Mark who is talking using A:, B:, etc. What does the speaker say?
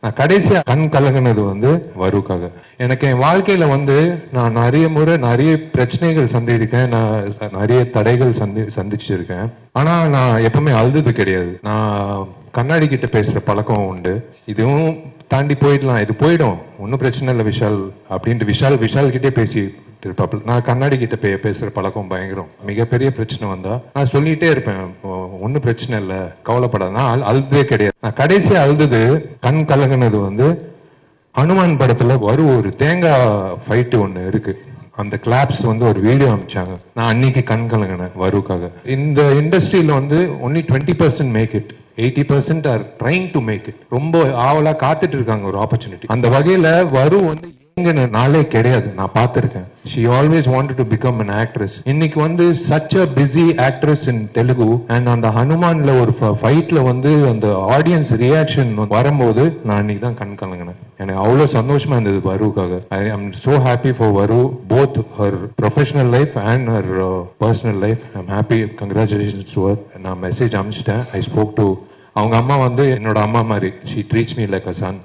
A: நான் கடைசியா கண் கலங்கினது வந்து வருக்காக. எனக்கு என் வாழ்க்கையில வந்து நான் நிறைய முறை நிறைய பிரச்சனைகள் சந்திருக்கேன், நான் நிறைய தடைகள் சந்திச்சிருக்கேன். ஆனா நான் எப்பவுமே அழுது கிடையாது. நான் கண்ணாடி கிட்ட பேசுற பழக்கம் உண்டு. இதுவும் தாண்டி போயிடலாம், இது போயிடும், ஒன்றும் பிரச்சனை இல்லை விஷால் அப்படின்ட்டு விஷால் கிட்டே பேசி இருப்பாப்புல. நான் கண்ணாடி கிட்ட பேசுற பழக்கம் பயங்கரம். மிகப்பெரிய பிரச்சனை வந்தா நான் சொல்லிட்டே இருப்பேன், ஒன்றும் பிரச்சனை இல்லை, கவலைப்படாத. நான் அழுதே கிடையாது. நான் கடைசியா அழுது கண் கலங்கினது வந்து ஹனுமான் படத்துல வரும் ஒரு தேங்காய் ஃபைட்டு ஒன்று இருக்கு. அந்த கிளாப்ஸ் வந்து ஒரு வீடியோ அனுப்பிச்சாங்க. நான் அன்னைக்கு கண் கலங்கினேன் வருக்காக. இந்த இண்டஸ்ட்ரியில வந்து only 20% make it, 80% are trying to make it. ரொம்ப ஆவலா காத்துட்டு இருக்காங்க ஒரு ஆப்பர்ச்சுனிட்டி. அந்த வகையில வரு வந்து நாளே கிடையாது, நான் பார்த்திருக்கேன். She always wanted to become an actress. இன்னைக்கு வந்து such a busy actress in Telugu and அந்த ஹனுமான்ல ஒரு ஃபைட்ல வந்து அந்த ஆடியன்ஸ் ரியாக்ஷன் வரும்போது நான் இன்னைக்கு தான் கண் கலங்கினேன். எனக்கு அவ்வளவு சந்தோஷமா இருந்தது வருக்காக. I am so happy for Varu, both her professional life and her personal life. I'm happy. Congratulations to her. நான் மெசேஜ் அனுப்பிச்சிட்டேன். I spoke to அவங்க அம்மா வந்து என்னோட அம்மா மாதிரி. She treats me like a son.